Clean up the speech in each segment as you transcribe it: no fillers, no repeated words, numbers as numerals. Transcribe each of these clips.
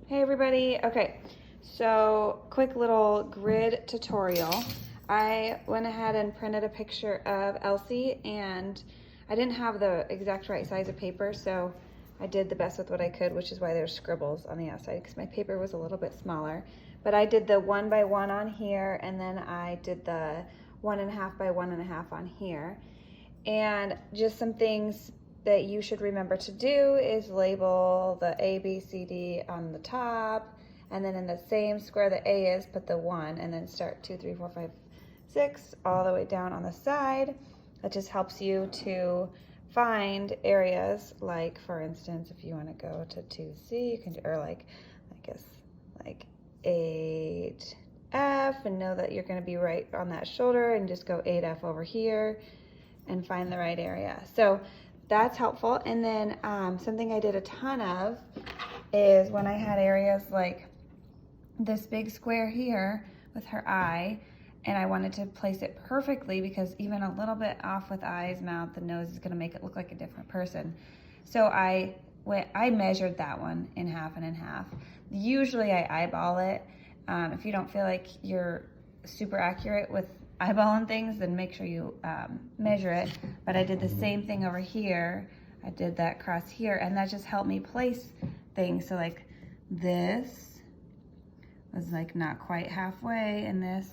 Hey everybody. Okay, so quick little grid tutorial. I went ahead and printed a picture of Elsie, and I didn't have the exact right size of paper, so I did the best with what I could, which is why there's scribbles on the outside because my paper was a little bit smaller. But I did the 1 by 1 on here, and then I did the 1.5 by 1.5 on here. And just some things that you should remember to do is label the A, B, C, D on the top, and then in the same square the A is, put the 1, and then start 2, 3, 4, 5, 6 all the way down on the side. That just helps you to find areas, like for instance, if you want to go to 2C, you can do, or like, I guess, like 8F, and know that you're going to be right on that shoulder, and just go 8F over here and find the right area. So that's helpful. And then something I did a ton of is when I had areas like this big square here with her eye, and I wanted to place it perfectly because even a little bit off with eyes, mouth, and nose is gonna make it look like a different person. So I measured that one in half and in half. Usually I eyeball it. If you don't feel like you're super accurate with eyeballing things, then make sure you measure it. But I did the same thing over here. I did that cross here, and that just helped me place things. So like this was like not quite halfway in this,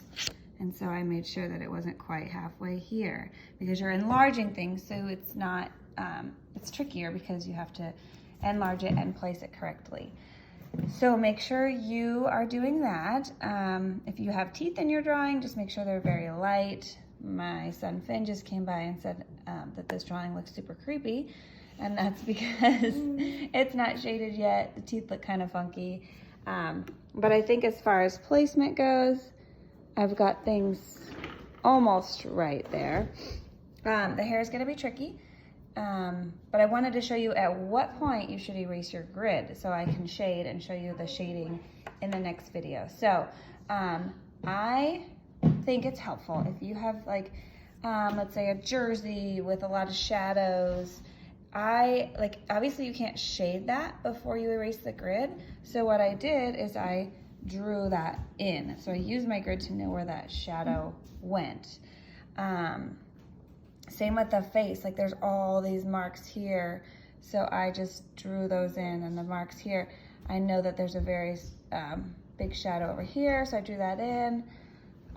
and so I made sure that it wasn't quite halfway here, because you're enlarging things, so it's not, it's trickier because you have to enlarge it and place it correctly. So make sure you are doing that. If you have teeth in your drawing, just make sure they're very light. My son Finn just came by and said that this drawing looks super creepy, and that's because it's not shaded yet. The teeth look kind of funky. But I think as far as placement goes, I've got things almost right there. The hair is going to be tricky. But I wanted to show you at what point you should erase your grid so I can shade and show you the shading in the next video. So I think it's helpful if you have like, let's say a jersey with a lot of shadows. Obviously you can't shade that before you erase the grid. So what I did is I drew that in. So I used my grid to know where that shadow went. Same with the face, like there's all these marks here, so I just drew those in, and the marks here, I know that there's a very big shadow over here, so I drew that in.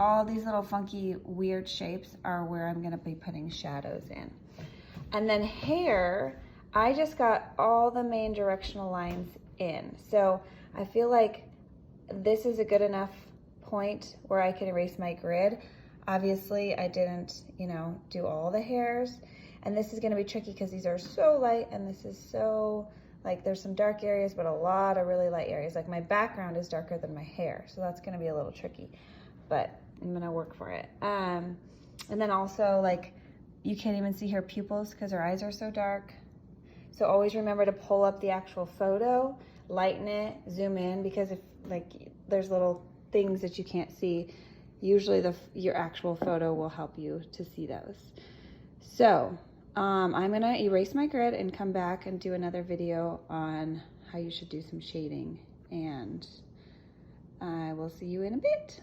All these little funky weird shapes are where I'm gonna be putting shadows in. And then hair, I just got all the main directional lines in. So I feel like this is a good enough point where I can erase my grid. Obviously, I didn't, do all the hairs, and this is gonna be tricky because these are so light, and this is so, like, there's some dark areas, but a lot of really light areas. Like my background is darker than my hair, so that's gonna be a little tricky, but I'm gonna work for it. And then also, like, you can't even see her pupils because her eyes are so dark. So always remember to pull up the actual photo, lighten it, zoom in, because if, like, there's little things that you can't see, usually your actual photo will help you to see those. So I'm gonna erase my grid and come back and do another video on how you should do some shading, and I will see you in a bit.